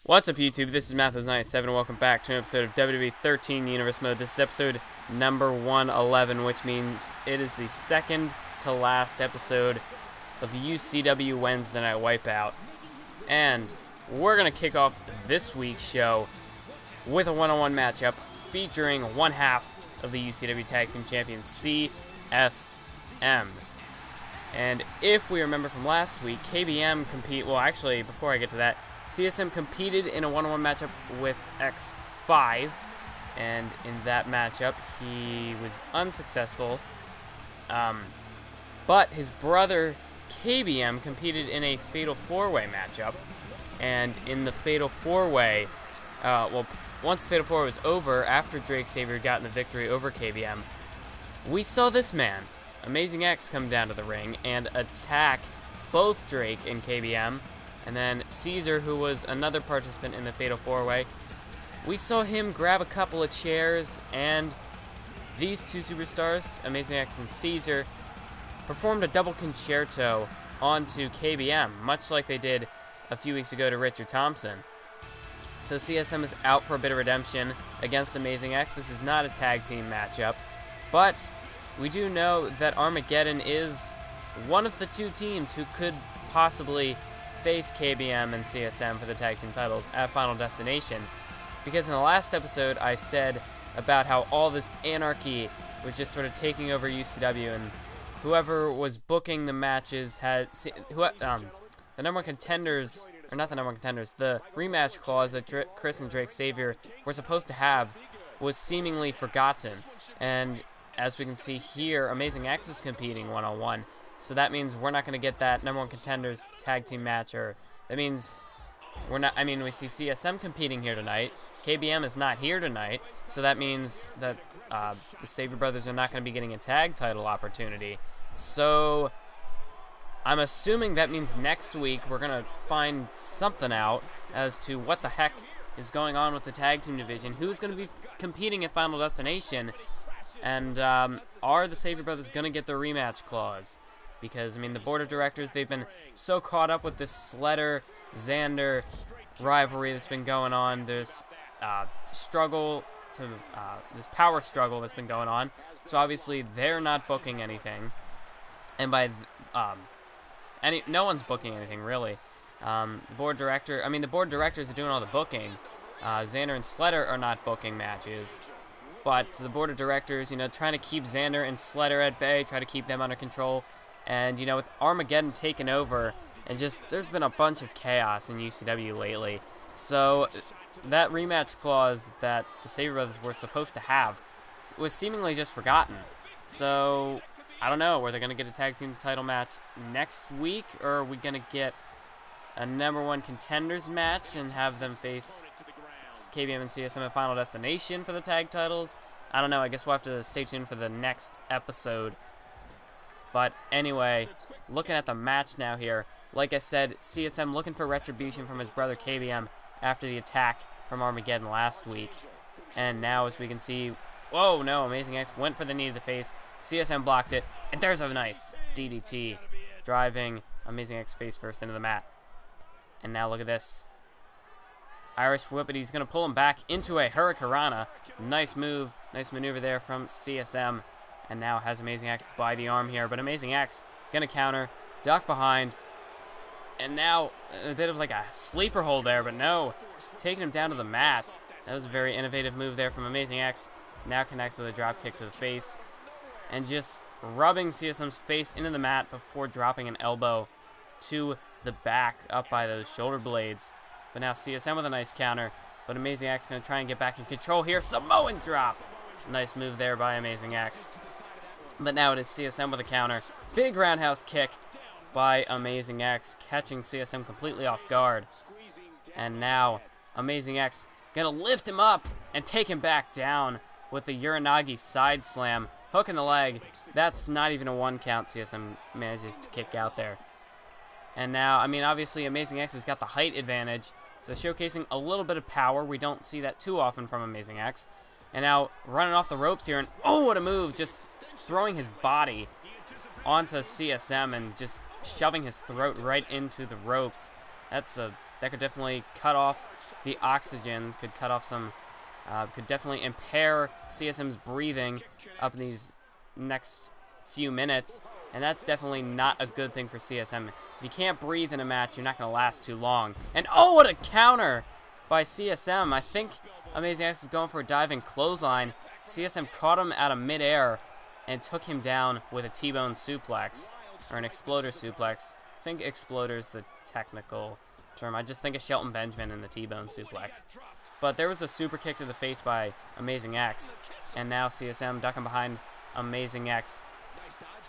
What's up, YouTube? This is Mathos97, and welcome back to an episode of WWE 13 Universe Mode. This is episode number 111, which means it is the second to last episode of UCW Wednesday Night Wipeout. And we're going to kick off this week's show with a one-on-one matchup featuring one half of the UCW Tag Team Champions, CSM. And if we remember from last week, KBM well, actually, before I get to that, CSM competed in a one-on-one matchup with X5, and in that matchup, he was unsuccessful. But his brother, KBM, competed in a Fatal 4-Way matchup, and in the Fatal 4-Way, once the Fatal 4 was over, after Drake Savior had gotten the victory over KBM, we saw this man, Amazing X, come down to the ring and attack both Drake and KBM. And then Caesar, who was another participant in the Fatal 4-Way, we saw him grab a couple of chairs, and these two superstars, Amazing X and Caesar, performed a double concerto onto KBM, much like they did a few weeks ago to Richard Thompson. So CSM is out for a bit of redemption against Amazing X. This is not a tag team matchup, but we do know that Armageddon is one of the two teams who could possibly face KBM and CSM for the tag team titles at Final Destination, because in the last episode I said about how all this anarchy was just sort of taking over UCW, and whoever was booking the matches had the number one contenders, or not the number one contenders, the rematch clause that Chris and Drake Savior were supposed to have was seemingly forgotten. And as we can see here, Amazing X is competing one-on-one. So that means we're not going to get that number one contenders tag team match, or that means we're not. I mean, we see CSM competing here tonight. KBM is not here tonight, so that means that the Savior brothers are not going to be getting a tag title opportunity. So I'm assuming that means next week we're going to find something out as to what the heck is going on with the tag team division, who's going to be competing at Final Destination, and are the Savior brothers going to get the rematch clause? Because, I mean, the board of directors, they've been so caught up with this Sledder, ZANDER rivalry that's been going on. There's this power struggle that's been going on. So obviously they're not booking anything, and no one's booking anything really. The board directors are doing all the booking. ZANDER and Sledder are not booking matches. But the board of directors, trying to keep ZANDER and Sledder at bay, try to keep them under control. And, with Armageddon taking over, and there's been a bunch of chaos in UCW lately. So, that rematch clause that the Savior brothers were supposed to have was seemingly just forgotten. So, I don't know, were they going to get a tag team title match next week, or are we going to get a number one contenders match and have them face KBM and CSM at Final Destination for the tag titles? I don't know, I guess we'll have to stay tuned for the next episode. But anyway, looking at the match now here, like I said, CSM looking for retribution from his brother KBM after the attack from Armageddon last week. And now, as we can see, whoa, no, Amazing X went for the knee to the face. CSM blocked it, and there's a nice DDT, driving Amazing X face first into the mat. And now look at this. Irish whip, but he's going to pull him back into a Hurricanrana. Nice move, nice maneuver there from CSM. And now has Amazing X by the arm here. But Amazing X going to counter, duck behind. And now a bit of like a sleeper hold there, but no. Taking him down to the mat. That was a very innovative move there from Amazing X. Now connects with a drop kick to the face. And just rubbing CSM's face into the mat before dropping an elbow to the back up by those shoulder blades. But now CSM with a nice counter. But Amazing X going to try and get back in control here. Samoan drop. Nice move there by Amazing X. But now it is CSM with a counter. Big roundhouse kick by Amazing X, catching CSM completely off guard. And now Amazing X gonna lift him up and take him back down with the Uranagi side slam. Hook in the leg. That's not even a 1 count CSM manages to kick out there. And now, I mean, obviously Amazing X has got the height advantage, so showcasing a little bit of power. We don't see that too often from Amazing X. And now running off the ropes here, and oh, what a move, just throwing his body onto CSM and just shoving his throat right into the ropes. That's a that could definitely cut off the oxygen, could cut off some, could definitely impair CSM's breathing up in these next few minutes, and that's definitely not a good thing for CSM. If you can't breathe in a match, you're not going to last too long. And oh, what a counter by CSM. I think Amazing X was going for a diving clothesline. CSM caught him out of midair and took him down with a T-bone suplex, or an exploder suplex. I think exploder is the technical term. I just think of Shelton Benjamin in the T-bone suplex. But there was a super kick to the face by Amazing X, and now CSM ducking behind Amazing X.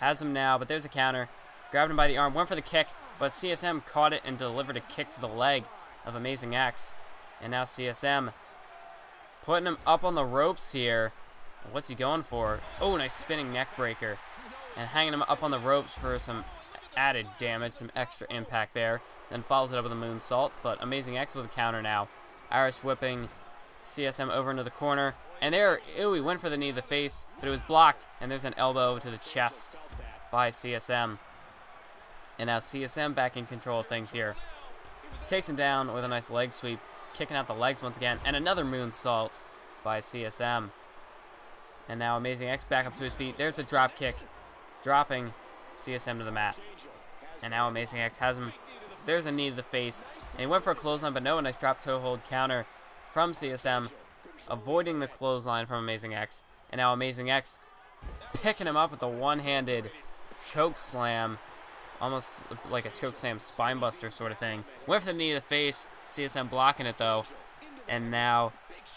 Has him now, but there's a counter. Grabbed him by the arm, went for the kick, but CSM caught it and delivered a kick to the leg of Amazing X. And now CSM putting him up on the ropes here. What's he going for? Oh, nice spinning neck breaker. And hanging him up on the ropes for some added damage, some extra impact there. Then follows it up with a moonsault, but Amazing X with a counter now. Irish whipping CSM over into the corner. And there, ew, he went for the knee to the face, but it was blocked. And there's an elbow to the chest by CSM. And now CSM back in control of things here. Takes him down with a nice leg sweep, kicking out the legs once again. And another moonsault by CSM. And now Amazing X back up to his feet. There's a drop kick, dropping CSM to the mat. And now Amazing X has him. There's a knee to the face. And he went for a clothesline, but no, a nice drop toe hold counter from CSM, avoiding the clothesline from Amazing X. And now Amazing X picking him up with the one-handed choke slam, almost like a choke slam spine buster sort of thing. Went for the knee to the face, CSM blocking it though. And now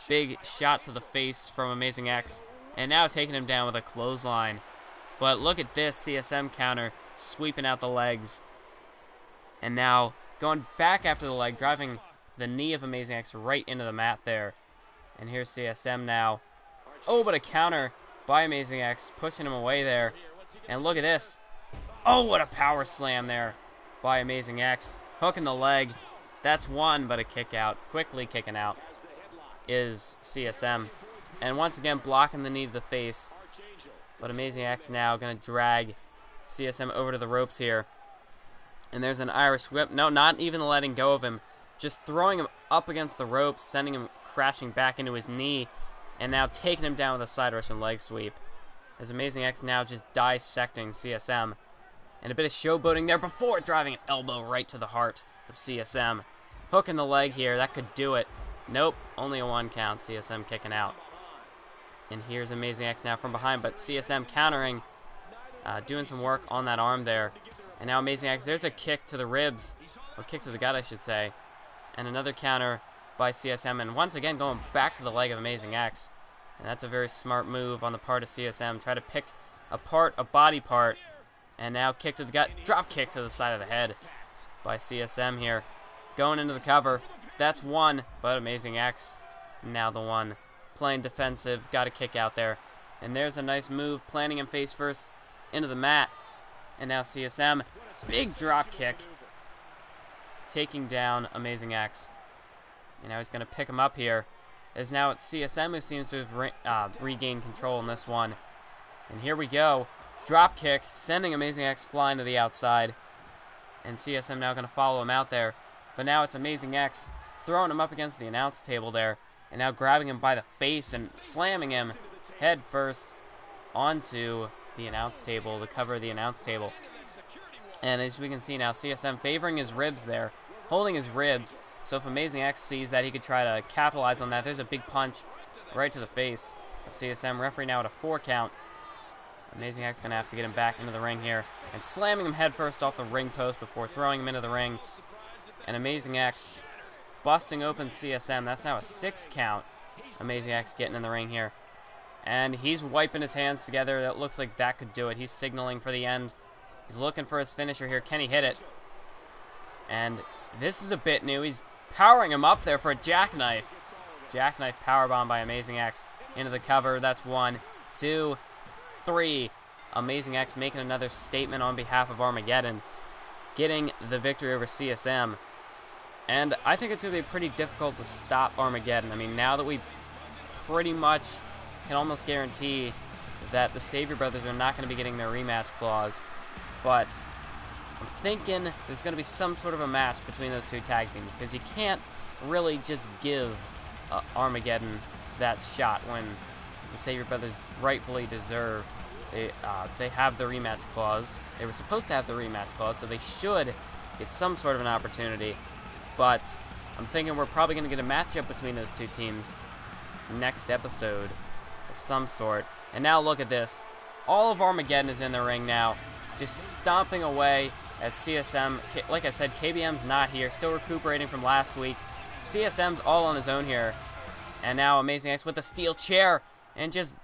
big shot to the face from Amazing X. And now taking him down with a clothesline. But look at this CSM counter, sweeping out the legs. And now going back after the leg, driving the knee of Amazing X right into the mat there. And here's CSM now. Oh, but a counter by Amazing X, pushing him away there. And look at this. Oh, what a power slam there by Amazing X. Hooking the leg. That's one, but a kick out. Quickly kicking out is CSM. And once again, blocking the knee to the face. But Amazing X now going to drag CSM over to the ropes here. And there's an Irish whip. No, not even letting go of him. Just throwing him up against the ropes, sending him crashing back into his knee. And now taking him down with a side Russian leg sweep. As Amazing X now just dissecting CSM. And a bit of showboating there before driving an elbow right to the heart of CSM. Hooking the leg here. That could do it. Nope. Only a 1 count. CSM kicking out. And here's Amazing X now from behind. But CSM countering. Doing some work on that arm there. And now Amazing X, there's a kick to the ribs, or kick to the gut, I should say. And another counter by CSM, and once again going back to the leg of Amazing X. And that's a very smart move on the part of CSM. Try to pick apart a body part, and now kick to the gut, drop kick to the side of the head by CSM here. Going into the cover, that's one, but Amazing X, now the one. Playing defensive, got a kick out there. And there's a nice move, planting him face first into the mat. And now CSM, big drop kick, taking down Amazing X. And now he's going to pick him up here. As now it's CSM who seems to have regained control in this one. And here we go. Drop kick, sending Amazing X flying to the outside. And CSM now going to follow him out there. But now it's Amazing X throwing him up against the announce table there. And now grabbing him by the face and slamming him head first onto the announce table, the cover of the announce table. And as we can see now, CSM favoring his ribs there, holding his ribs. So if Amazing X sees that, he could try to capitalize on that. There's a big punch right to the face of CSM. Referee now at a 4 count. Amazing X going to have to get him back into the ring here. And slamming him head first off the ring post before throwing him into the ring. And Amazing X busting open CSM. That's now a 6 count. Amazing X getting in the ring here. And he's wiping his hands together. That looks like that could do it. He's signaling for the end. He's looking for his finisher here. Can he hit it? And this is a bit new. He's powering him up there for a jackknife. Jackknife powerbomb by Amazing X into the cover. That's 1, 2, 3. Amazing X making another statement on behalf of Armageddon, getting the victory over CSM. And I think it's going to be pretty difficult to stop Armageddon. I mean, now that we pretty much can almost guarantee that the Savior Brothers are not going to be getting their rematch clause. But I'm thinking there's going to be some sort of a match between those two tag teams, because you can't really just give Armageddon that shot when the Savior Brothers rightfully deserve. They have the rematch clause. They were supposed to have the rematch clause, so they should get some sort of an opportunity. But I'm thinking we're probably going to get a matchup between those two teams next episode of some sort. And now look at this. All of Armageddon is in the ring now, just stomping away at CSM. Like I said, KBM's not here, still recuperating from last week. CSM's all on his own here. And now Amazing X with a steel chair and just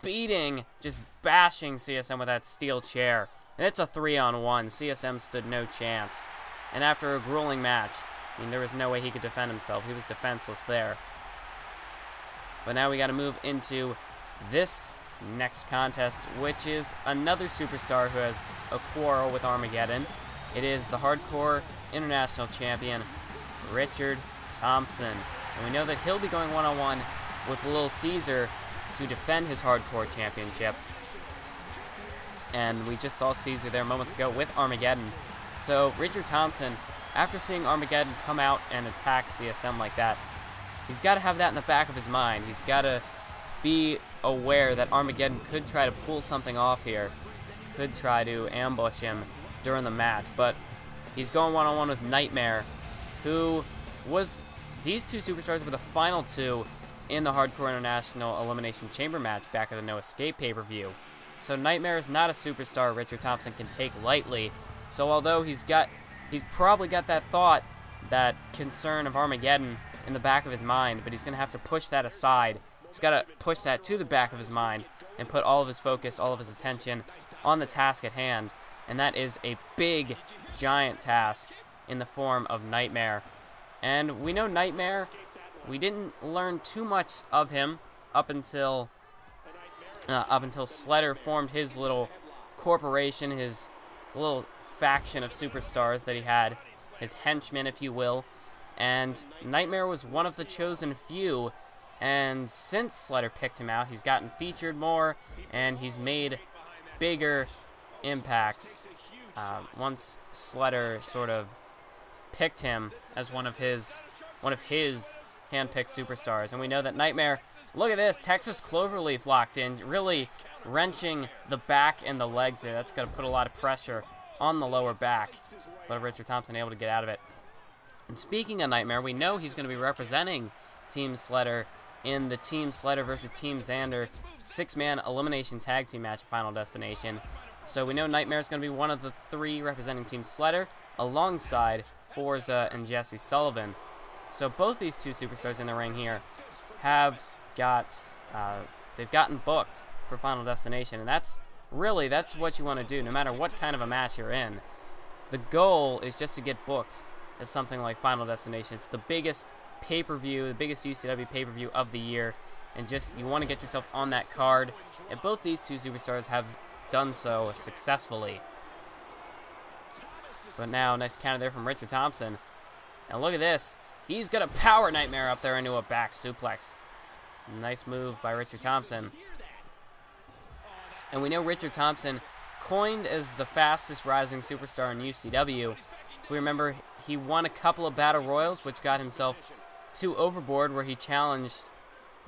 bashing CSM with that steel chair. And it's a 3-on-1. CSM stood no chance. And after a grueling match, I mean, there was no way he could defend himself. He was defenseless there. But now we got to move into this next contest, which is another superstar who has a quarrel with Armageddon. It is the Hardcore International Champion, Richard Thompson. And we know that he'll be going one-on-one with Little Caesar to defend his Hardcore Championship. And we just saw Caesar there moments ago with Armageddon. So Richard Thompson, after seeing Armageddon come out and attack CSM like that, he's got to have that in the back of his mind. He's got to be aware that Armageddon could try to pull something off here, could try to ambush him during the match. But he's going one-on-one with Nightmare, who was... These two superstars were the final two in the Hardcore International Elimination Chamber match back at the No Escape pay-per-view. So Nightmare is not a superstar Richard Thompson can take lightly. So although he's probably got that thought, that concern of Armageddon in the back of his mind, but he's going to have to push that aside. He's got to push that to the back of his mind and put all of his focus, all of his attention on the task at hand. And that is a big, giant task in the form of Nightmare. And we know Nightmare, we didn't learn too much of him up until Sledder formed his little corporation, his little faction of superstars that he had, his henchmen, if you will. And Nightmare was one of the chosen few, and since Sledder picked him out, he's gotten featured more, and he's made bigger impacts once Sledder sort of picked him as one of his hand-picked superstars. And we know that Nightmare, look at this, Texas Cloverleaf locked in, really wrenching the back and the legs there. That's going to put a lot of pressure on the lower back, but Richard Thompson able to get out of it. And speaking of Nightmare, we know he's going to be representing Team Sledder in the Team Sledder versus Team Xander 6-man elimination tag team match at Final Destination. So we know Nightmare is going to be one of the 3 representing Team Sledder alongside FORZZA and Jessie Sullivan. So both these two superstars in the ring here have they've gotten booked for Final Destination, and that's what you want to do no matter what kind of a match you're in. The goal is just to get booked as something like Final Destination. It's the biggest pay-per-view, the biggest UCW pay-per-view of the year, and just you want to get yourself on that card, and both these two superstars have done so successfully. But now, nice counter there from Richard Thompson. And look at this. He's going to power Nightmare up there into a back suplex. Nice move by Richard Thompson. And we know Richard Thompson, coined as the fastest rising superstar in UCW. If we remember, he won a couple of battle royals, which got himself to Overboard, where he challenged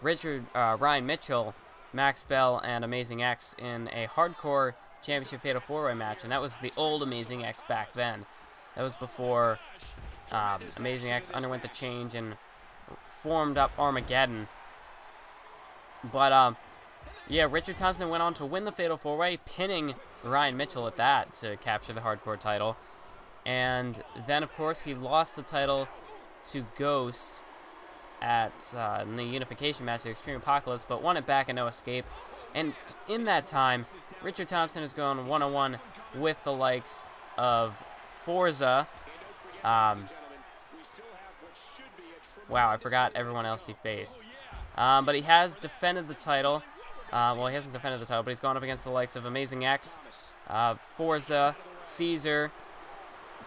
Ryan Mitchell, Max Bell, and Amazing X in a Hardcore Championship Fatal 4-Way match, and that was the old Amazing X back then. That was before Amazing X underwent the change and formed up Armageddon. But yeah, Richard Thompson went on to win the Fatal 4-Way, pinning Ryan Mitchell at that to capture the Hardcore title. And then, of course, he lost the title to Ghost in the unification match at Extreme Apocalypse, but won it back in No Escape. And in that time, Richard Thompson has gone one-on-one with the likes of FORZZA. Wow, I forgot everyone else he faced. But he has defended the title. Well, he hasn't defended the title, but he's gone up against the likes of Amazing X, FORZZA, Caesar,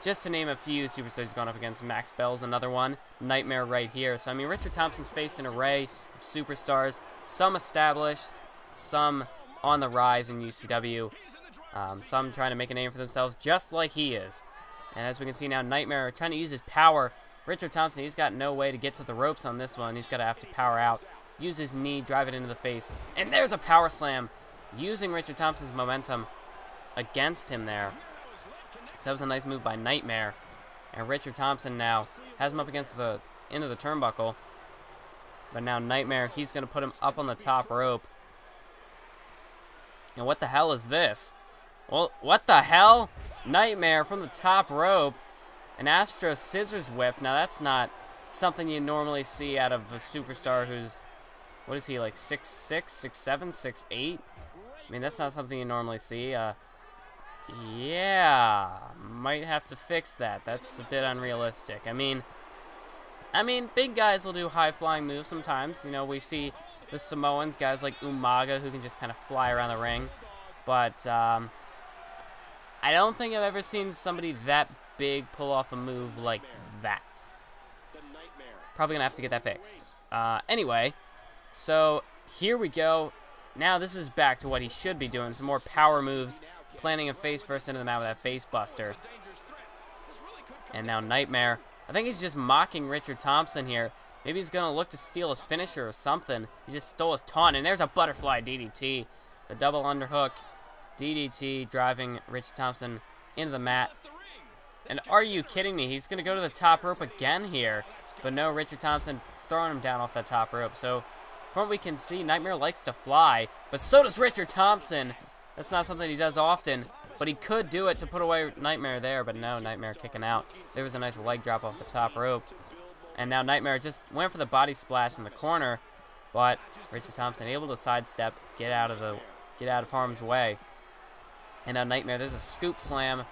just to name a few superstars he's gone up against. Max Bell's another one. Nightmare right here. So, I mean, Richard Thompson's faced an array of superstars, some established, some on the rise in UCW. Some trying to make a name for themselves just like he is. And as we can see now, Nightmare trying to use his power. Richard Thompson, he's got no way to get to the ropes on this one. He's going to have to power out, use his knee, drive it into the face. And there's a power slam using Richard Thompson's momentum against him there. So that was a nice move by Nightmare. And Richard Thompson now has him up against the end of the turnbuckle. But now Nightmare, he's going to put him up on the top rope. And what the hell is this? Well, what the hell? Nightmare from the top rope. An Astro Scissors Whip. Now, that's not something you normally see out of a superstar who's, what is he, like 6'6", 6'7", 6'8"? I mean, that's not something you normally see. Yeah, might have to fix that. That's a bit unrealistic. I mean, big guys will do high-flying moves sometimes. You know, we see the Samoans, guys like Umaga, who can just kind of fly around the ring. But I don't think I've ever seen somebody that big pull off a move like that. Probably going to have to get that fixed. Anyway, so here we go. Now this is back to what he should be doing. Some more power moves. Planting a face first into the mat with that face buster. And now Nightmare. I think he's just mocking Richard Thompson here. Maybe he's going to look to steal his finisher or something. He just stole his taunt. And there's a butterfly DDT. The double underhook DDT driving Richard Thompson into the mat. And are you kidding me? He's going to go to the top rope again here. But no, Richard Thompson throwing him down off that top rope. So from what we can see, Nightmare likes to fly. But so does Richard Thompson. That's not something he does often, but he could do it to put away Nightmare there, but no, Nightmare kicking out. There was a nice leg drop off the top rope. And now Nightmare just went for the body splash in the corner, but Richard Thompson able to sidestep, get out of harm's way. And now Nightmare, there's a scoop slam,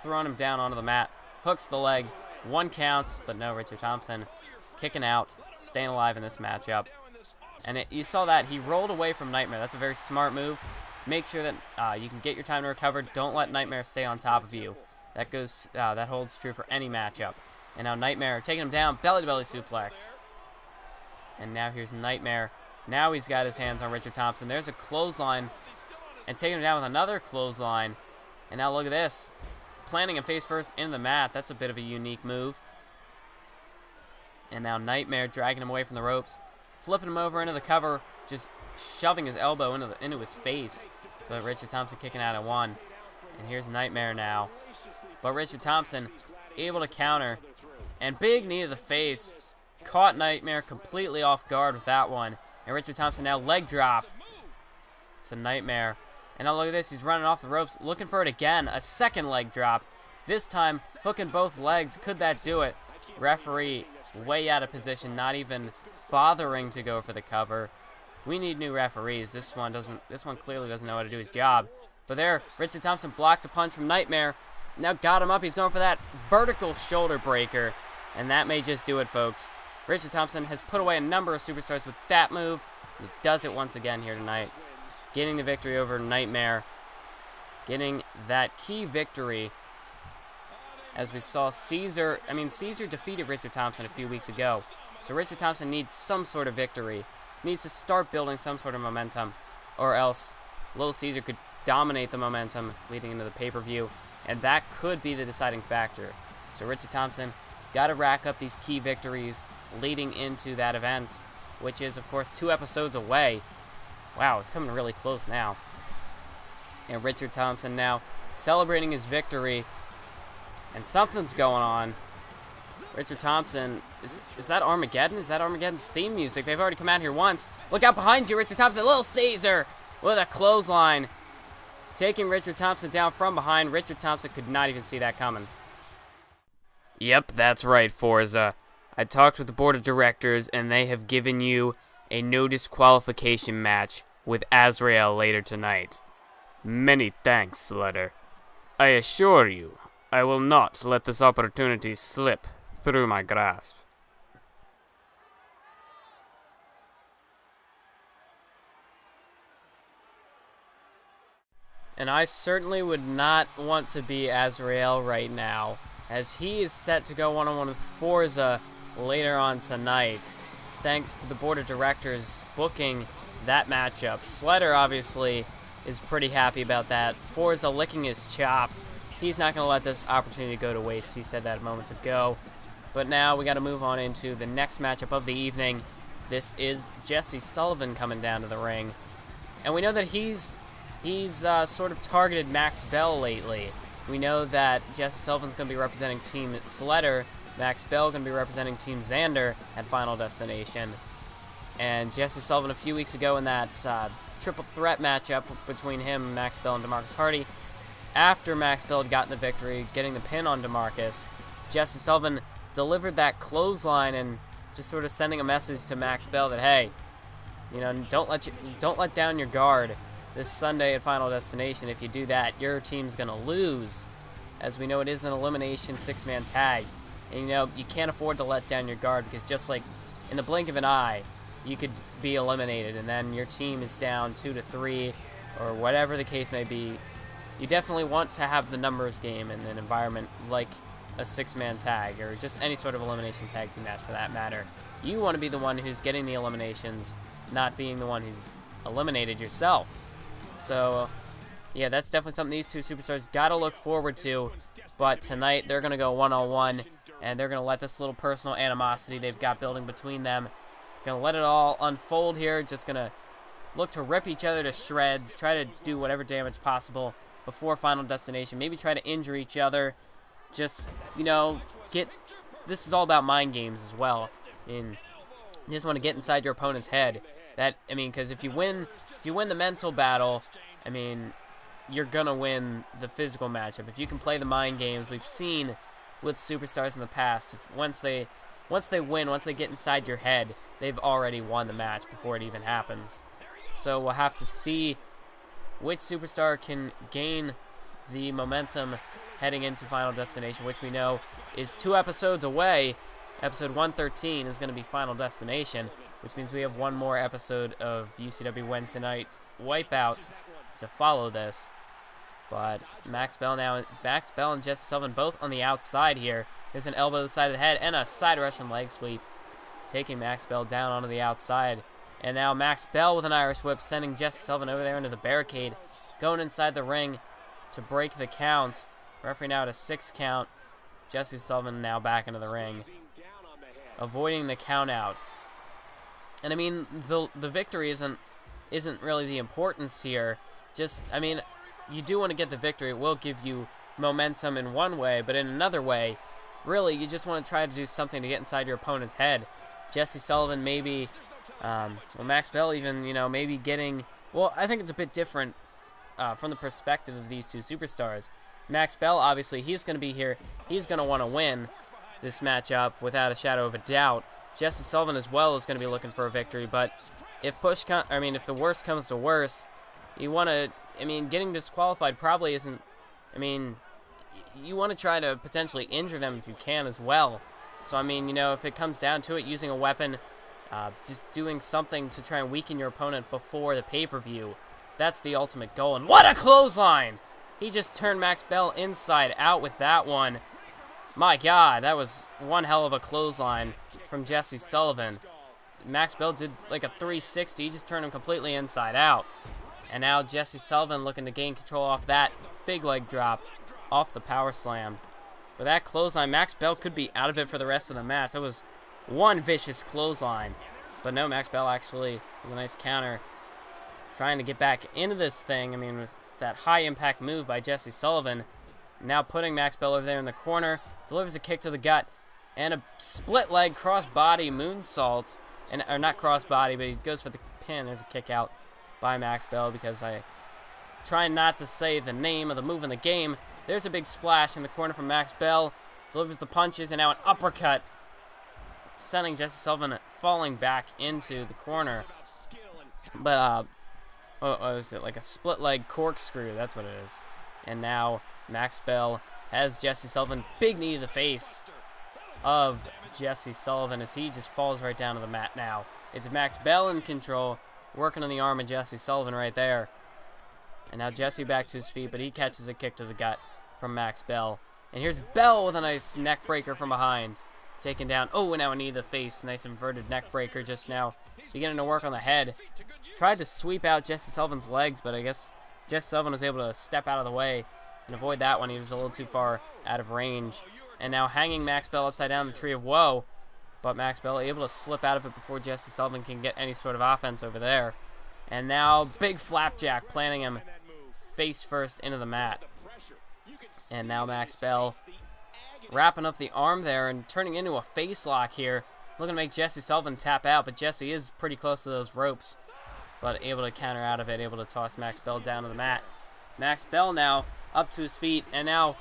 throwing him down onto the mat, hooks the leg, 1 count, but no, Richard Thompson kicking out, staying alive in this matchup. And you saw that, he rolled away from Nightmare. That's a very smart move. Make sure that you can get your time to recover. Don't let Nightmare stay on top of you. That holds true for any matchup. And now Nightmare taking him down, belly-to-belly suplex. And now here's Nightmare. Now he's got his hands on Richard Thompson. There's a clothesline, and taking him down with another clothesline. And now look at this, planting him face first into the mat. That's a bit of a unique move. And now Nightmare dragging him away from the ropes, flipping him over into the cover, just shoving his elbow into his face. But Richard Thompson kicking out at 1. And here's Nightmare now. But Richard Thompson able to counter. And big knee to the face. Caught Nightmare completely off guard with that one. And Richard Thompson now leg drop to Nightmare. And now look at this. He's running off the ropes, looking for it again. A second leg drop. This time hooking both legs. Could that do it? Referee way out of position, not even bothering to go for the cover. We need new referees. This one clearly doesn't know how to do his job. But there, Richard Thompson blocked a punch from Nightmare. Now got him up. He's going for that vertical shoulder breaker. And that may just do it, folks. Richard Thompson has put away a number of superstars with that move. He does it once again here tonight. Getting the victory over Nightmare. Getting that key victory. As we saw Caesar defeated Richard Thompson a few weeks ago. So Richard Thompson needs some sort of victory. Needs to start building some sort of momentum, or else Little Caesar could dominate the momentum leading into the pay-per-view, and that could be the deciding factor. So Richard Thompson got to rack up these key victories leading into that event, which is, of course, 2 episodes away. Wow, it's coming really close now. And Richard Thompson now celebrating his victory, and something's going on. Richard Thompson, is that Armageddon? Is that Armageddon's theme music? They've already come out here once. Look out behind you, Richard Thompson. Little Caesar with a clothesline. Taking Richard Thompson down from behind. Richard Thompson could not even see that coming. Yep, that's right, Forza. I talked with the board of directors, and they have given you a no disqualification match with AZRAEL later tonight. Many thanks, Sledder. I assure you, I will not let this opportunity slip through my grasp. And I certainly would not want to be AZRAEL right now, as he is set to go one-on-one with Forza later on tonight, thanks to the board of directors booking that matchup. Sledder, obviously, is pretty happy about that. FORZZA licking his chops. He's not going to let this opportunity go to waste. He said that moments ago. But now we got to move on into the next matchup of the evening. This is Jessie Sullivan coming down to the ring. And we know that he's sort of targeted Max Bell lately. We know that Jessie Sullivan's going to be representing Team Sledder. Max Bell going to be representing Team ZANDER at Final Destination. And Jessie Sullivan a few weeks ago in that triple threat matchup between him, Max Bell, and DeMarcus Hardy, after Max Bell had gotten the victory, getting the pin on DeMarcus, Jessie Sullivan delivered that clothesline and just sort of sending a message to Max Bell that, hey, you know, don't let down your guard this Sunday at Final Destination. If you do that, your team's gonna lose. As we know, it is an elimination 6-man tag, and you know you can't afford to let down your guard, because just like in the blink of an eye, you could be eliminated, and then your team is down 2-3, or whatever the case may be. You definitely want to have the numbers game in an environment like a 6-man tag, or just any sort of elimination tag team match for that matter. You want to be the one who's getting the eliminations, not being the one who's eliminated yourself. So, yeah, that's definitely something these two superstars got to look forward to. But tonight, they're going to go one-on-one, and they're going to let this little personal animosity they've got building between them, going to let it all unfold here, just going to look to rip each other to shreds, try to do whatever damage possible before Final Destination, maybe try to injure each other. Just, you know, this is all about mind games as well. You just want to get inside your opponent's head. Because if you win the mental battle, I mean, you're gonna win the physical matchup. If you can play the mind games, we've seen with superstars in the past, once they win, once they get inside your head, they've already won the match before it even happens. So we'll have to see which superstar can gain the momentum heading into Final Destination, which we know is 2 episodes away. Episode 113 is going to be Final Destination, which means we have one more episode of UCW Wednesday Night Wipeout to follow this. But Max Bell and Jessie Sullivan both on the outside here. There's an elbow to the side of the head and a side Russian leg sweep, taking Max Bell down onto the outside. And now Max Bell with an Irish whip, sending Jessie Sullivan over there into the barricade, going inside the ring to break the count. Referee now at a 6 count. Jessie Sullivan now back into the ring, avoiding the count out. And I mean, the victory isn't really the importance here. Just, I mean, you do want to get the victory. It will give you momentum in one way, but in another way, really, you just want to try to do something to get inside your opponent's head. Jessie Sullivan maybe, Max Bell even, you know, maybe getting, well, I think it's a bit different from the perspective of these two superstars. Max Bell, obviously, he's going to be here. He's going to want to win this matchup without a shadow of a doubt. Jessie Sullivan as well is going to be looking for a victory, but if if the worst comes to worst, you want to, getting disqualified probably isn't, you want to try to potentially injure them if you can as well. So, if it comes down to it, using a weapon, just doing something to try and weaken your opponent before the pay-per-view, that's the ultimate goal. And what a clothesline! He just turned Max Bell inside out with that one. My God, that was one hell of a clothesline from Jessie Sullivan. Max Bell did like a 360, he just turned him completely inside out. And now Jessie Sullivan looking to gain control off that big leg drop off the power slam. But that clothesline, Max Bell could be out of it for the rest of the match. That was one vicious clothesline. But no, Max Bell actually with a nice counter, trying to get back into this thing. With that high impact move by Jessie Sullivan. Now putting Max Bell over there in the corner, delivers a kick to the gut, and a split leg cross body moonsault, or not cross body, but he goes for the pin. There's a kick out by Max Bell because I try not to say the name of the move in the game. There's a big splash in the corner from Max Bell, delivers the punches, and now an uppercut, sending Jessie Sullivan falling back into the corner. But what was it, like a split leg corkscrew? That's what it is. And now Max Bell has Jessie Sullivan, big knee to the face of Jessie Sullivan as he just falls right down to the mat now. It's Max Bell in control, working on the arm of Jessie Sullivan right there. And now Jessie back to his feet, but he catches a kick to the gut from Max Bell. And here's Bell with a nice neck breaker from behind, taken down. Oh, and now a knee to the face, nice inverted neck breaker just now, beginning to work on the head. Tried to sweep out Jessie Sullivan's legs, but I guess Jesse Sullivan was able to step out of the way and avoid that one. He was a little too far out of range. And now hanging Max Bell upside down the Tree of Woe. But Max Bell able to slip out of it before Jesse Sullivan can get any sort of offense over there. And now big flapjack, planting him face first into the mat. And now Max Bell wrapping up the arm there and turning into a face lock here. Looking to make Jesse Sullivan tap out, but Jesse is pretty close to those ropes. But able to counter out of it, able to toss Max Bell down to the mat. Max Bell now up to his feet and now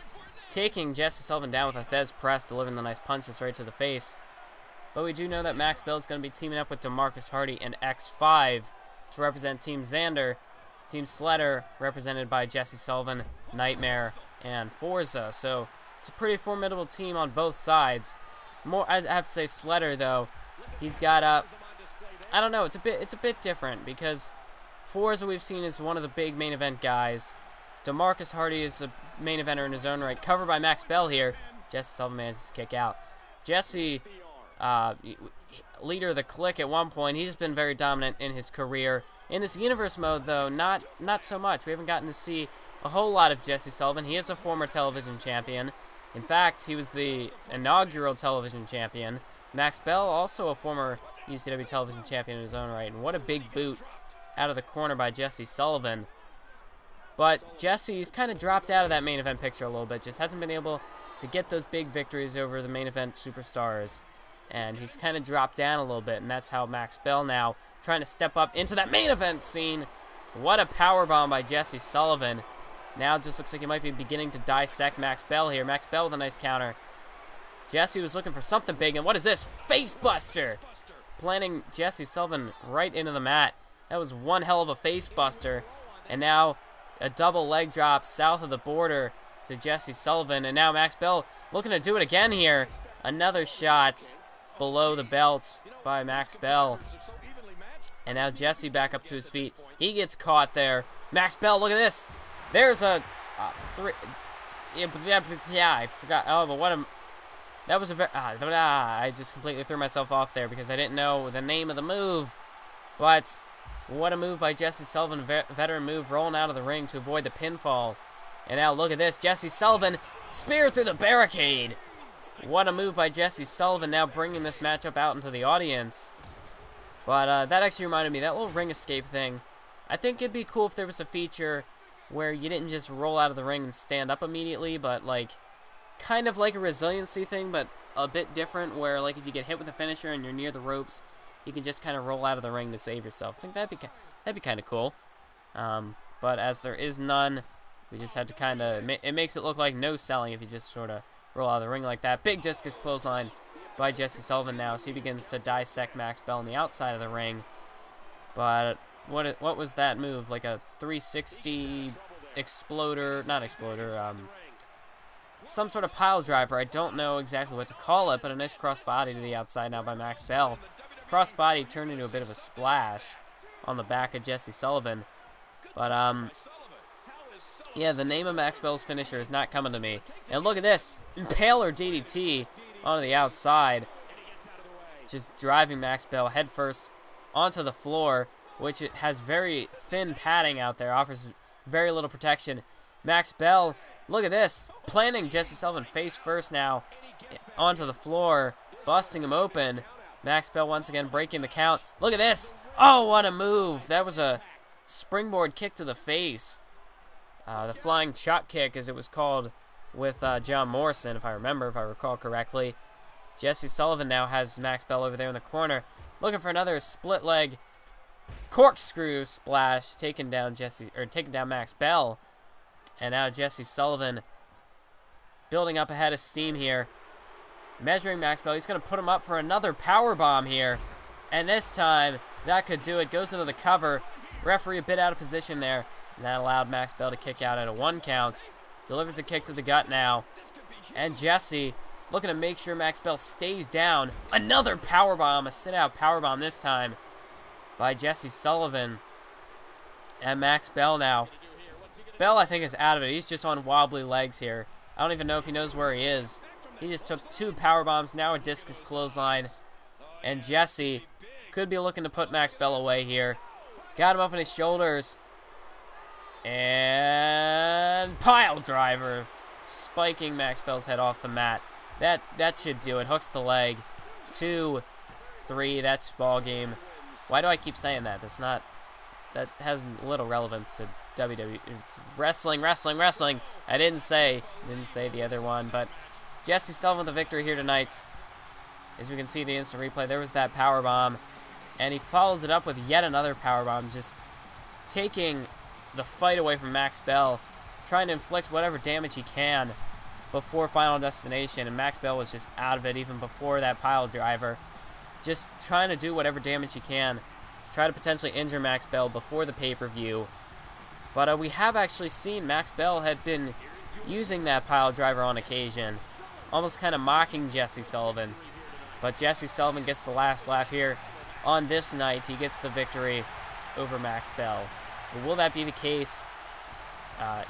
taking Jesse Sullivan down with a Thez press, delivering the nice punches right to the face. But we do know that Max Bell is going to be teaming up with DeMarcus Hardy and X5 to represent Team ZANDER. Team Sledder represented by Jesse Sullivan, Nightmare, and FORZZA. So it's a pretty formidable team on both sides. I'd have to say Sledder though. He's got I don't know. It's a bit different because FORZZA we've seen is one of the big main event guys. DeMarcus Hardy is a main eventer in his own right. Covered by Max Bell here. Jesse Sullivan manages to kick out. Jesse, leader of the Clique at one point. He's been very dominant in his career. In this universe mode, though, not so much. We haven't gotten to see a whole lot of Jesse Sullivan. He is a former television champion. In fact, he was the inaugural television champion. Max Bell, also a former UCW television champion in his own right. And what a big boot out of the corner by Jesse Sullivan. But Jesse's kind of dropped out of that main event picture a little bit. Just hasn't been able to get those big victories over the main event superstars. And he's kind of dropped down a little bit. And that's how Max Bell now trying to step up into that main event scene. What a powerbomb by Jesse Sullivan. Now just looks like he might be beginning to dissect Max Bell here. Max Bell with a nice counter. Jesse was looking for something big. And what is this? Face buster. Planting Jesse Sullivan right into the mat. That was one hell of a face buster. And now a double leg drop south of the border to Jesse Sullivan. And now Max Bell looking to do it again here. Another shot below the belt by Max Bell. And now Jesse back up to his feet. He gets caught there. Max Bell, look at this. There's a three. Yeah, I forgot. Oh, but what a... That was a very... I just completely threw myself off there because I didn't know the name of the move. But what a move by Jesse Sullivan. Veteran move rolling out of the ring to avoid the pinfall. And now look at this. Jesse Sullivan, spear through the barricade. What a move by Jesse Sullivan, now bringing this matchup out into the audience. But that actually reminded me, that little ring escape thing. I think it'd be cool if there was a feature where you didn't just roll out of the ring and stand up immediately, but like kind of like a resiliency thing, but a bit different, where like if you get hit with a finisher and you're near the ropes, you can just kind of roll out of the ring to save yourself. I think that'd be kind of cool. But as there is none, we just had to kind of... It makes it look like no selling if you just sort of roll out of the ring like that. Big discus clothesline by Jesse Sullivan now, so he begins to dissect Max Bell on the outside of the ring. But what was that move? Like a 360 exploder, not exploder, some sort of pile driver. I don't know exactly what to call it, but a nice crossbody to the outside now by Max Bell. Crossbody turned into a bit of a splash on the back of Jesse Sullivan. But, yeah, the name of Max Bell's finisher is not coming to me. And look at this. Impaler DDT onto the outside. Just driving Max Bell headfirst onto the floor, which it has very thin padding out there. Offers very little protection. Max Bell, look at this. Planting Jesse Sullivan face first now onto the floor. Busting him open. Max Bell once again breaking the count. Look at this. Oh, what a move. That was a springboard kick to the face. The flying chop kick, as it was called with John Morrison, if I recall correctly. Jesse Sullivan now has Max Bell over there in the corner, looking for another split leg corkscrew splash, taking down Max Bell. And now Jesse Sullivan building up a head of steam here, measuring Max Bell. He's going to put him up for another power bomb here, and this time that could do it. Goes into the cover. Referee a bit out of position there. And that allowed Max Bell to kick out at a 1 count. Delivers a kick to the gut now. And Jesse looking to make sure Max Bell stays down. Another powerbomb, a sit-out powerbomb this time by Jesse Sullivan. And Max Bell now. Bell, I think, is out of it. He's just on wobbly legs here. I don't even know if he knows where he is. He just took 2 powerbombs, now a discus clothesline. And Jesse could be looking to put Max Bell away here. Got him up on his shoulders. And pile driver, spiking Max Bell's head off the mat. That should do it. Hooks the leg. 2, 3. That's ball game. Why do I keep saying that? That has little relevance to WWE. It's wrestling. I didn't say the other one, but Jessie Sullivan with the victory here tonight. As we can see the instant replay, there was that powerbomb, and he follows it up with yet another powerbomb, just taking the fight away from Max Bell, trying to inflict whatever damage he can before Final Destination, and Max Bell was just out of it even before that pile driver. Just trying to do whatever damage he can, try to potentially injure Max Bell before the pay-per-view. But we have actually seen Max Bell had been using that pile driver on occasion, almost kind of mocking Jessie Sullivan. But Jessie Sullivan gets the last laugh here on this night. He gets the victory over Max Bell. But will that be the case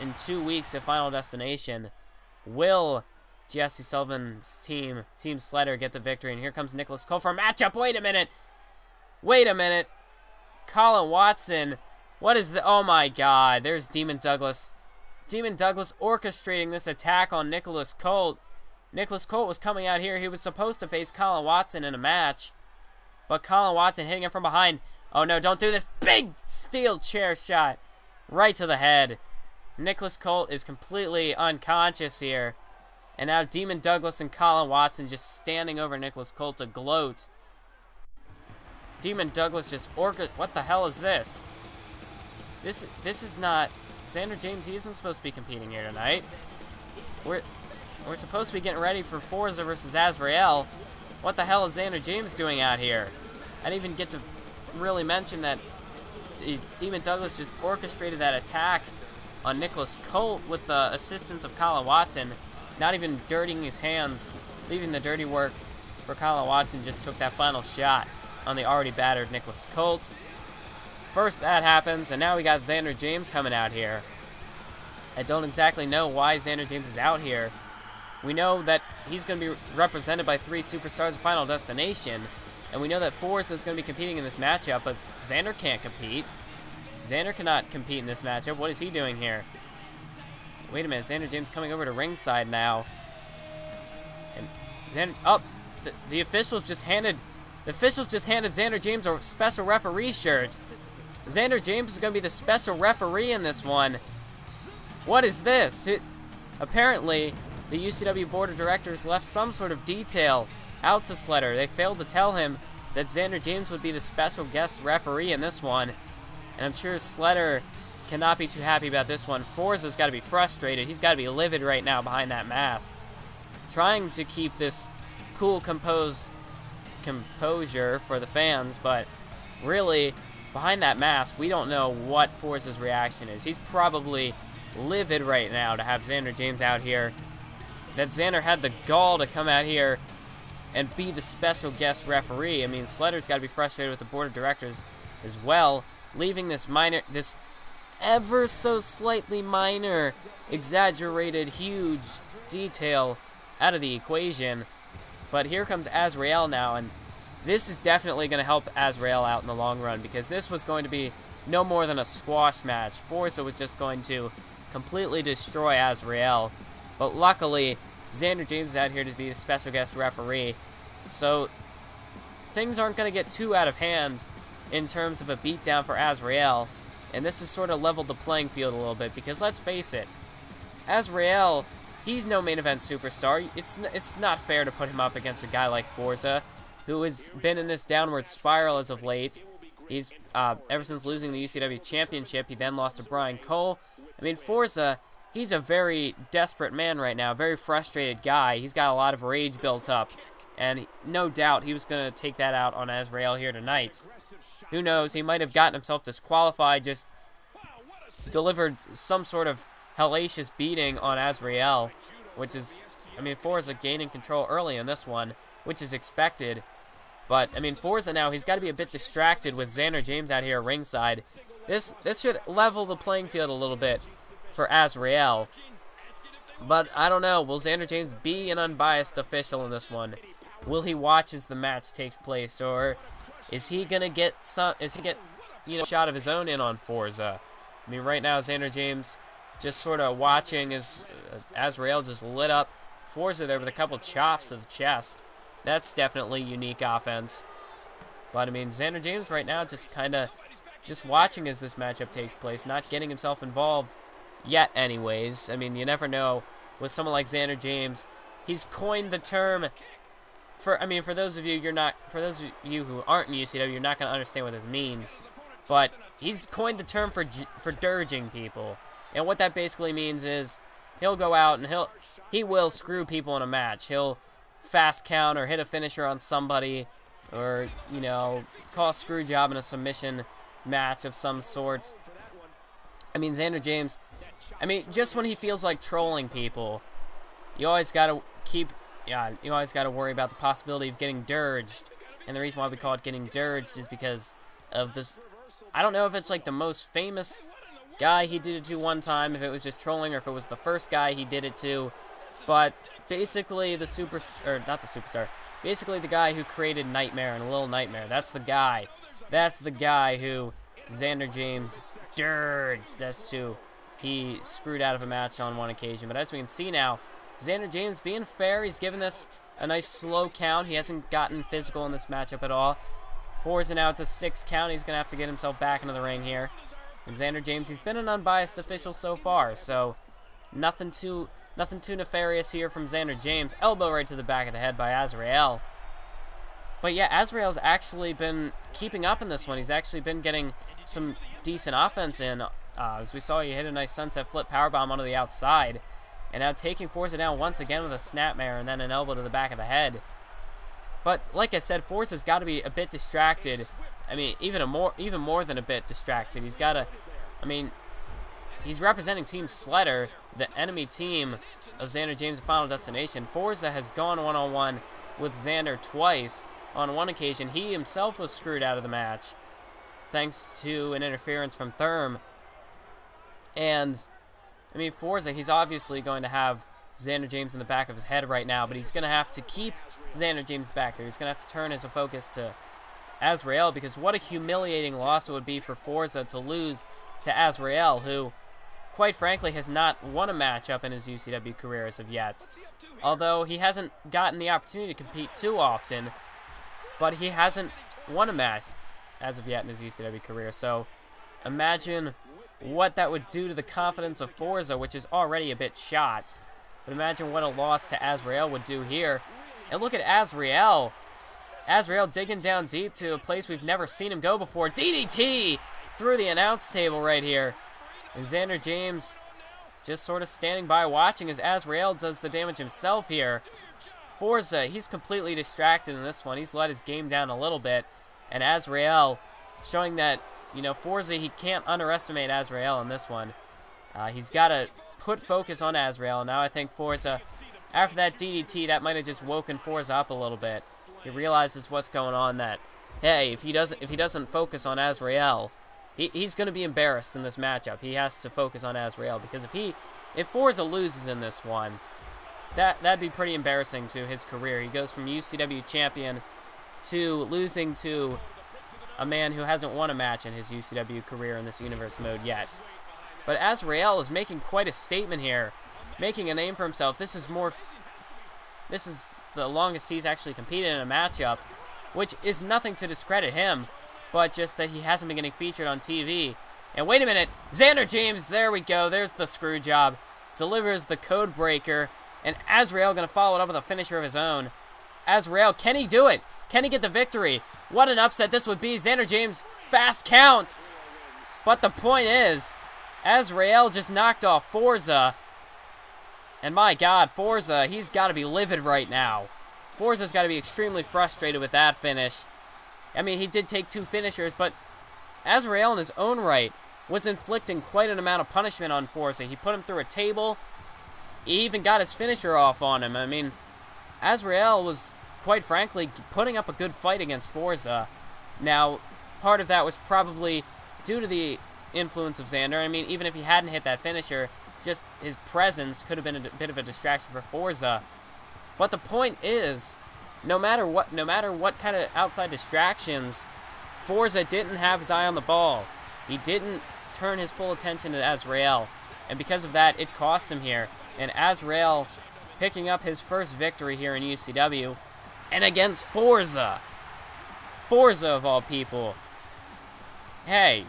in 2 weeks at Final Destination? Will Jessie Sullivan's team Sledder, get the victory? And here comes Nicholas Cole for a matchup. Wait a minute. Colin Watson. What is the... Oh, my God. There's Demon Douglas. Demon Douglas orchestrating this attack on Nicholas Colt. Nicholas Colt was coming out here. He was supposed to face Colin Watson in a match. But Colin Watson hitting him from behind. Oh, no, don't do this. Big steel chair shot right to the head. Nicholas Colt is completely unconscious here. And now Demon Douglas and Colin Watson just standing over Nicholas Colt to gloat. Demon Douglas just what the hell is this? This is not... Xander James, he isn't supposed to be competing here tonight. We're supposed to be getting ready for Forza versus AZRAEL. What the hell is Xander James doing out here? I didn't even get to really mention that Demon Douglas just orchestrated that attack on Nicholas Colt with the assistance of Colin Watson, not even dirtying his hands, leaving the dirty work for Colin Watson. Just took that final shot on the already battered Nicholas Colt. First that happens, and now we got Xander James coming out here. I don't exactly know why Xander James is out here. We know that he's going to be represented by 3 superstars of Final Destination, and we know that FORZZA is going to be competing in this matchup, but Xander can't compete. Xander cannot compete in this matchup. What is he doing here? Wait a minute, Xander James coming over to ringside now. And Xander, oh, the officials just handed Xander James a special referee shirt. Xander James is going to be the special referee in this one. What is this? Apparently, the UCW Board of Directors left some sort of detail out to Sledder. They failed to tell him that Xander James would be the special guest referee in this one. And I'm sure Sledder cannot be too happy about this one. FORZZA's got to be frustrated. He's got to be livid right now behind that mask, trying to keep this cool, composure for the fans, but really, behind that mask, we don't know what FORZZA's reaction is. He's probably livid right now to have Xander James out here. That Xander had the gall to come out here and be the special guest referee. I mean, Sledder's got to be frustrated with the board of directors as well, leaving this ever so slightly minor, exaggerated, huge detail out of the equation. But here comes AZRAEL now, and this is definitely going to help AZRAEL out in the long run, because this was going to be no more than a squash match. FORZZA was just going to completely destroy AZRAEL. But luckily, Xander James is out here to be the special guest referee. So things aren't going to get too out of hand in terms of a beatdown for AZRAEL. And this has sort of leveled the playing field a little bit, because let's face it, AZRAEL, he's no main event superstar. It's not fair to put him up against a guy like FORZZA, who has been in this downward spiral as of late. He's, ever since losing the UCW Championship, he then lost to Brian Cole. I mean, FORZZA, he's a very desperate man right now, very frustrated guy. He's got a lot of rage built up, and no doubt he was going to take that out on AZRAEL here tonight. Who knows, he might have gotten himself disqualified, just delivered some sort of hellacious beating on AZRAEL, which is, I mean, FORZZA gaining control early in this one, which is expected. But, I mean, FORZZA now, he's got to be a bit distracted with Xander James out here ringside. This should level the playing field a little bit for AZRAEL. But, I don't know, will Xander James be an unbiased official in this one? Will he watch as the match takes place, or is he gonna get a shot of his own in on FORZZA? I mean, right now, Xander James just sort of watching as AZRAEL just lit up FORZZA there with a couple chops to the chest. That's definitely unique offense. But, I mean, Xander James right now just kind of just watching as this matchup takes place, not getting himself involved yet anyways. I mean, you never know with someone like Xander James. He's coined the term for those of you who aren't in UCW, you're not going to understand what this means. But he's coined the term for dirging people. And what that basically means is he'll go out and he will screw people in a match. He'll fast count or hit a finisher on somebody, or, you know, call a screw job in a submission match of some sorts. I mean, Xander James, I mean, just when he feels like trolling people, you always got to worry about the possibility of getting dirged. And the reason why we call it getting dirged is because of this. I don't know if it's like the most famous guy he did it to one time, if it was just trolling, or if it was the first guy he did it to. But basically basically the guy who created Nightmare and Little Nightmare. That's the guy. That's the guy who Xander James dirged. That's who he screwed out of a match on one occasion. But as we can see now, Xander James being fair, he's given this a nice slow count. He hasn't gotten physical in this matchup at all. FORZZA now, it's a 6 count. He's going to have to get himself back into the ring here. And Xander James, he's been an unbiased official so far, so nothing too nefarious here from Xander James. Elbow right to the back of the head by AZRAEL. But yeah, AZRAEL's actually been keeping up in this one. He's actually been getting some decent offense in. As we saw, he hit a nice sunset flip powerbomb onto the outside. And now taking FORZZA down once again with a snapmare and then an elbow to the back of the head. But like I said, FORZZA's got to be a bit distracted. I mean, even more than a bit distracted. He's got to, I mean, he's representing Team Sledder, the enemy team of Xander James' Final Destination. FORZZA has gone one-on-one with Xander twice. On one occasion, he himself was screwed out of the match, thanks to an interference from Therm. And, I mean, FORZZA, he's obviously going to have Xander James in the back of his head right now, but he's going to have to keep Xander James back there. He's going to have to turn his focus to AZRAEL, because what a humiliating loss it would be for FORZZA to lose to AZRAEL, who, quite frankly, has not won a matchup in his UCW career as of yet. Although he hasn't gotten the opportunity to compete too often, but he hasn't won a match as of yet in his UCW career. So imagine what that would do to the confidence of FORZZA, which is already a bit shot. But imagine what a loss to AZRAEL would do here. And look at AZRAEL. AZRAEL digging down deep to a place we've never seen him go before. DDT through the announce table right here. And Xander James just sort of standing by watching as AZRAEL does the damage himself here. FORZZA, he's completely distracted in this one. He's let his game down a little bit. And AZRAEL showing that, you know, FORZZA, he can't underestimate AZRAEL in this one. He's got to put focus on AZRAEL. Now I think FORZZA, after that DDT, that might have just woken FORZZA up a little bit. He realizes what's going on, that, hey, if he doesn't focus on AZRAEL, he's going to be embarrassed in this matchup. He has to focus on AZRAEL, because if FORZZA loses in this one, that'd be pretty embarrassing to his career. He goes from UCW champion to losing to a man who hasn't won a match in his UCW career in this universe mode yet. But AZRAEL is making quite a statement here, making a name for himself. This is the longest he's actually competed in a matchup, which is nothing to discredit him, but just that he hasn't been getting featured on TV. And wait a minute, Xander James, there we go, there's the screw job, delivers the code breaker, and AZRAEL going to follow it up with a finisher of his own. AZRAEL, can he do it? Can he get the victory? What an upset this would be. Xander James, fast count. But the point is, AZRAEL just knocked off FORZZA. And my God, FORZZA, he's got to be livid right now. FORZZA's got to be extremely frustrated with that finish. I mean, he did take 2 finishers, but AZRAEL in his own right was inflicting quite an amount of punishment on FORZZA. He put him through a table. He even got his finisher off on him. I mean, AZRAEL was, quite frankly, putting up a good fight against FORZZA. Now, part of that was probably due to the influence of Xander. I mean, even if he hadn't hit that finisher, just his presence could have been a bit of a distraction for FORZZA. But the point is, no matter what kind of outside distractions, FORZZA didn't have his eye on the ball. He didn't turn his full attention to AZRAEL. And because of that, it costs him here. And AZRAEL picking up his first victory here in UCW. And against FORZZA. FORZZA of all people. Hey,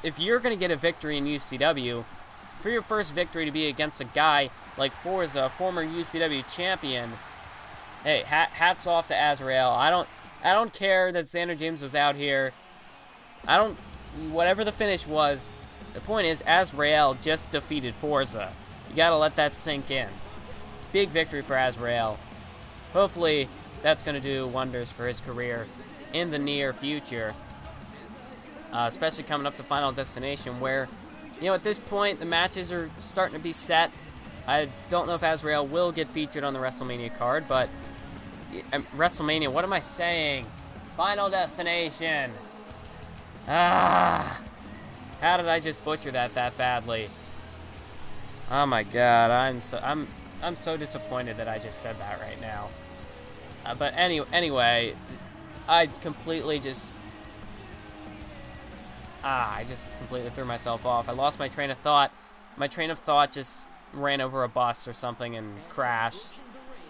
if you're going to get a victory in UCW, for your first victory to be against a guy like FORZZA, a former UCW champion, hey, hats off to AZRAEL. I don't care that Xander James was out here. Whatever the finish was, the point is AZRAEL just defeated FORZZA. You got to let that sink in. Big victory for AZRAEL. Hopefully, that's going to do wonders for his career in the near future. Especially coming up to Final Destination, where, you know, at this point, the matches are starting to be set. I don't know if AZRAEL will get featured on the WrestleMania card, but WrestleMania, what am I saying? Final Destination. How did I just butcher that badly? Oh my God, I'm so disappointed that I just said that right now. But anyway, I completely just I just completely threw myself off. I lost my train of thought. My train of thought just ran over a bus or something and crashed.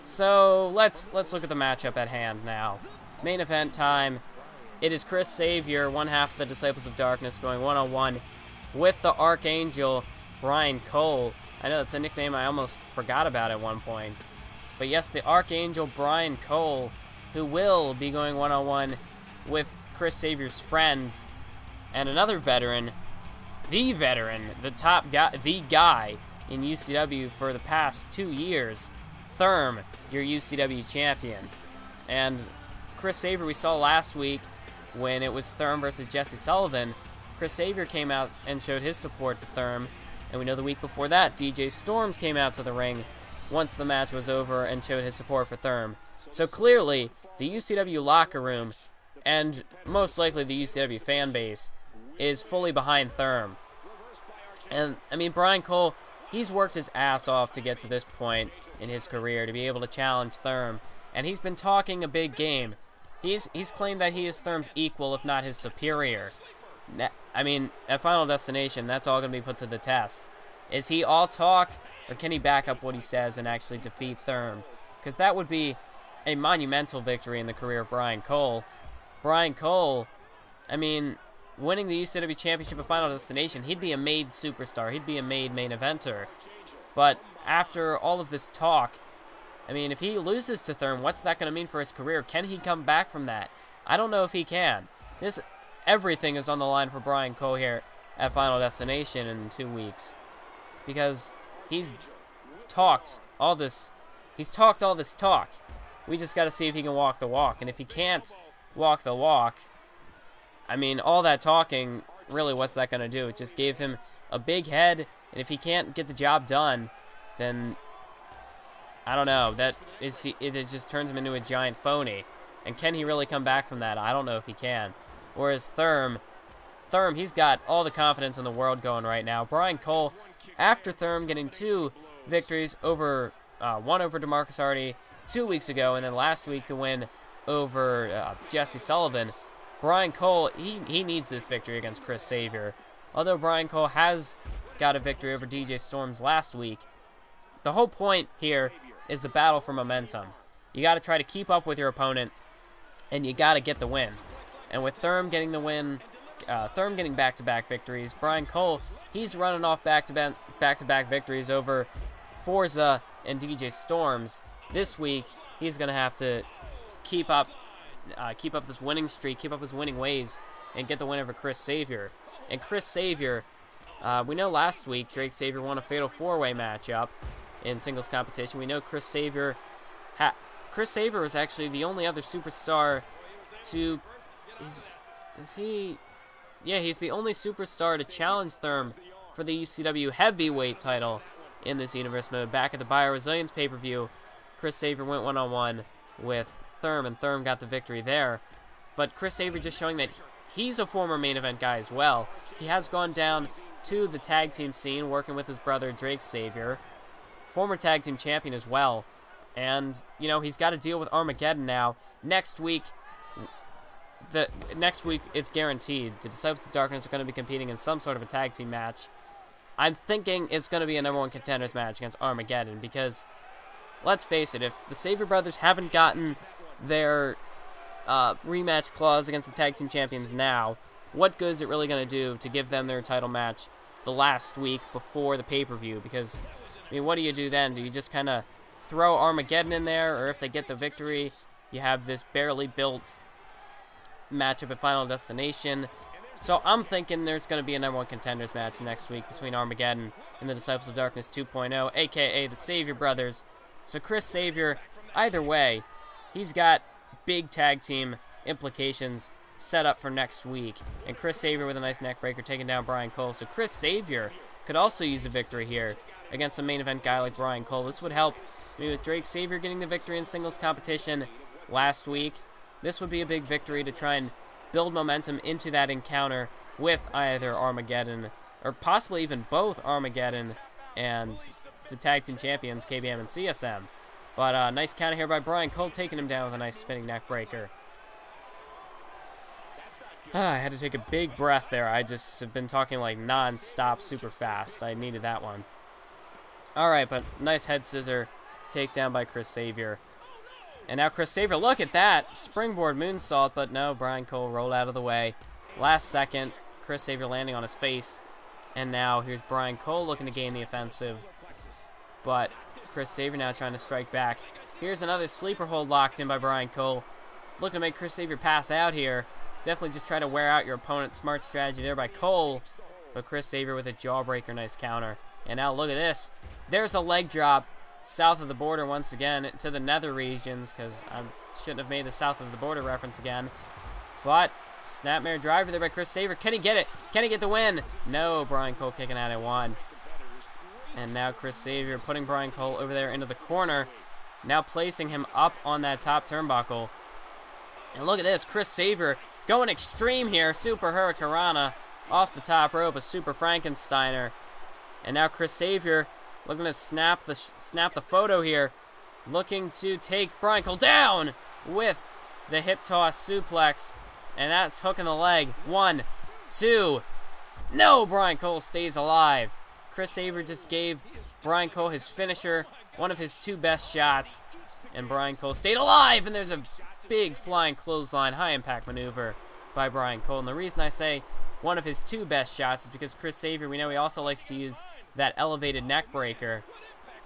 So let's look at the matchup at hand now. Main event time. It is Chris Xavier, one half of the Disciples of Darkness, going one-on-one with the Archangel, Brian Cole. I know that's a nickname I almost forgot about at one point. But yes, the Archangel, Brian Cole, who will be going one-on-one with Chris Xavier's friend and another veteran, the top guy, the guy in UCW for the past 2 years, Therm, your UCW champion. And Chris Xavier, we saw last week when it was Therm versus Jessie Sullivan. Chris Xavier came out and showed his support to Therm. And we know the week before that, DJ Storms came out to the ring once the match was over and showed his support for Therm. So clearly, the UCW locker room, and most likely the UCW fan base, is fully behind Therm. And, I mean, Brian Cole, he's worked his ass off to get to this point in his career, to be able to challenge Therm. And he's been talking a big game. He's claimed that he is Therm's equal, if not his superior. I mean, at Final Destination, that's all going to be put to the test. Is he all talk, or can he back up what he says and actually defeat Therm? Because that would be a monumental victory in the career of Brian Cole. Brian Cole, I mean, winning the UCW Championship at Final Destination, he'd be a made superstar. He'd be a made main eventer. But after all of this talk, I mean, if he loses to Therm, what's that going to mean for his career? Can he come back from that? I don't know if he can. Everything is on the line for Brian Cole here at Final Destination in 2 weeks. Because he's talked all this talk. We just got to see if he can walk the walk. And if he can't walk the walk, I mean, all that talking, really, what's that going to do? It just gave him a big head, and if he can't get the job done, then, I don't know, it just turns him into a giant phony. And can he really come back from that? I don't know if he can. Whereas Therm, he's got all the confidence in the world going right now. Brian Cole, after Therm getting 2 victories over, one over DeMarcus Hardy 2 weeks ago, and then last week the win over Jessie Sullivan, Brian Cole, he needs this victory against Chris Xavier. Although Brian Cole has got a victory over DJ Storms last week, the whole point here is the battle for momentum. You got to try to keep up with your opponent, and you got to get the win. And with Therm getting the win, Therm getting back-to-back victories, Brian Cole, he's running off back-to-back victories over FORZZA and DJ Storms. This week, he's going to have to keep up this winning streak, keep up his winning ways, and get the win over Chris Xavier. And Chris Xavier, we know last week Drake Xavier won a Fatal 4-Way matchup in singles competition. We know Chris Xavier was actually the only other superstar to... he's the only superstar to challenge Therm for the UCW heavyweight title in this universe mode. Back at the BioResilience pay-per-view, Chris Xavier went one-on-one with Therm, and Therm got the victory there. But Chris Xavier just showing that he's a former main event guy as well. He has gone down to the tag team scene, working with his brother Drake Xavier, former tag team champion as well. And, you know, he's got to deal with Armageddon now. Next week, next week it's guaranteed. The Disciples of Darkness are going to be competing in some sort of a tag team match. I'm thinking it's going to be a #1 contenders match against Armageddon because, let's face it, if the Savior Brothers haven't gotten their rematch clause against the tag team champions now, what good is it really going to do to give them their title match the last week before the pay-per-view? Because, I mean, what do you do then? Do you just kind of throw Armageddon in there, or if they get the victory, you have this barely built matchup at Final Destination? So I'm thinking there's going to be a #1 contenders match next week between Armageddon and the Disciples of Darkness 2.0, a.k.a. the Savior Brothers. So Chris Savior, either way, he's got big tag team implications set up for next week. And Chris Savior with a nice neck breaker taking down Brian Cole. So Chris Savior could also use a victory here against a main event guy like Brian Cole. This would help maybe with Drake Savior getting the victory in singles competition last week. This would be a big victory to try and build momentum into that encounter with either Armageddon, or possibly even both Armageddon and the tag team champions, KBM and CSM. But nice counter here by Brian Cole, taking him down with a nice spinning neck breaker. I had to take a big breath there. I just have been talking like non-stop super fast. I needed that one. Alright, but nice head scissor takedown by Chris Savior. And now Chris Savior, look at that! Springboard moonsault, but no, Brian Cole rolled out of the way. Last second, Chris Savior landing on his face. And now here's Brian Cole looking to gain the offensive. But Chris Savior now trying to strike back. Here's another sleeper hold locked in by Brian Cole. Looking to make Chris Savior pass out here. Definitely just try to wear out your opponent. Smart strategy there by Cole. But Chris Savior with a jawbreaker, nice counter. And now look at this. There's a leg drop south of the border once again to the nether regions, because I shouldn't have made the south of the border reference again. But snapmare driver there by Chris Savior. Can he get it? Can he get the win? No, Brian Cole kicking out at 1. And now Chris Savior putting Brian Cole over there into the corner. Now placing him up on that top turnbuckle. And look at this. Chris Savior going extreme here. Super Hurricanrana off the top rope. A Super Frankensteiner. And now Chris Savior looking to snap the photo here. Looking to take Brian Cole down with the hip toss suplex. And that's hooking the leg. 1, 2. No, Brian Cole stays alive. Chris Savior just gave Brian Cole his finisher, one of his 2 best shots. And Brian Cole stayed alive. And there's a big flying clothesline, high impact maneuver by Brian Cole. And the reason I say one of his 2 best shots is because Chris Savior, we know he also likes to use that elevated neck breaker,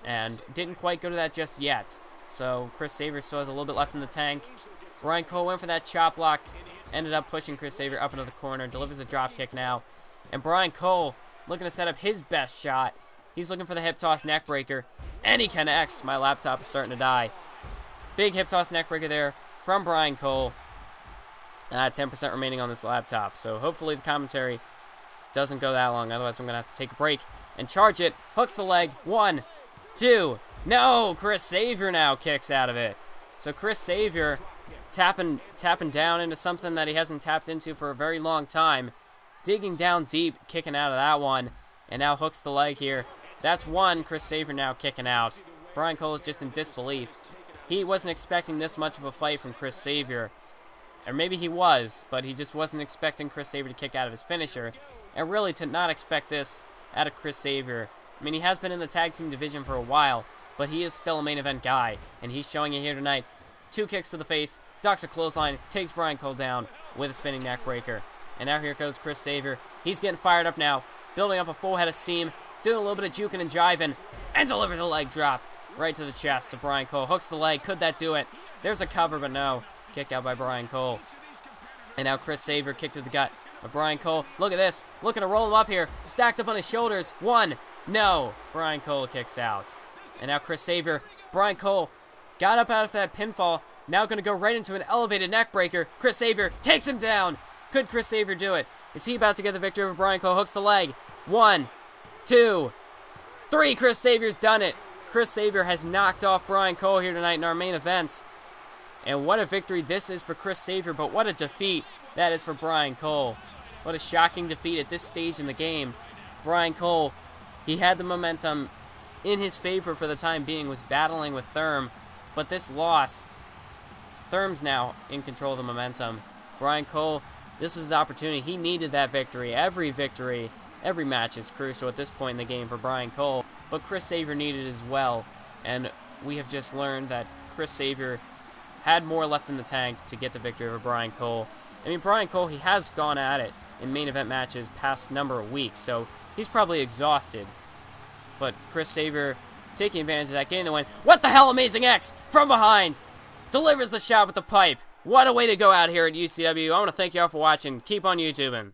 and didn't quite go to that just yet. So Chris Savior still has a little bit left in the tank. Brian Cole went for that chop block, ended up pushing Chris Savior up into the corner, delivers a drop kick now. And Brian Cole looking to set up his best shot. He's looking for the hip toss neck breaker, and he connects. My laptop is starting to die. Big hip toss neck breaker there from Brian Cole. 10% remaining on this laptop, so hopefully the commentary doesn't go that long. Otherwise, I'm going to have to take a break and charge it. Hooks the leg. 1, 2. No! Chris Savior now kicks out of it. So Chris Savior tapping down into something that he hasn't tapped into for a very long time. Digging down deep, kicking out of that one. And now hooks the leg here. That's 1. Chris Savior now kicking out. Brian Cole is just in disbelief. He wasn't expecting this much of a fight from Chris Savior. Or maybe he was, but he just wasn't expecting Chris Savior to kick out of his finisher. And really to not expect this out of Chris Savior. I mean, he has been in the tag team division for a while, but he is still a main event guy, and he's showing it here tonight. 2 kicks to the face, ducks a clothesline, takes Brian Cole down with a spinning neck breaker. And now here goes Chris Savior. He's getting fired up now, building up a full head of steam, doing a little bit of juking and jiving, and delivers a leg drop right to the chest of Brian Cole. Hooks the leg. Could that do it? There's a cover, but no. Kick out by Brian Cole. And now Chris Savior kick to the gut. But Brian Cole, look at this. Looking to roll him up here. Stacked up on his shoulders. 1. No. Brian Cole kicks out. And now Chris Savior. Brian Cole got up out of that pinfall. Now going to go right into an elevated neck breaker. Chris Savior takes him down. Could Chris Savior do it? Is he about to get the victory over Brian Cole? Hooks the leg. 1, 2, 3. Chris Savier's done it. Chris Savior has knocked off Brian Cole here tonight in our main event. And what a victory this is for Chris Savior, but what a defeat that is for Brian Cole. What a shocking defeat at this stage in the game. Brian Cole, he had the momentum in his favor for the time being, was battling with Therm, but this loss, Therm's now in control of the momentum. Brian Cole, this was his opportunity. He needed that victory. Every match is crucial at this point in the game for Brian Cole. But Chris Sabin needed it as well. And we have just learned that Chris Sabin had more left in the tank to get the victory over Brian Cole. I mean, Brian Cole, he has gone at it in main event matches past number of weeks, so he's probably exhausted. But Chris Sabin taking advantage of that, getting the win. What the hell, Amazing X from behind delivers the shot with the pipe. What a way to go out here at UCW. I want to thank you all for watching. Keep on YouTubing.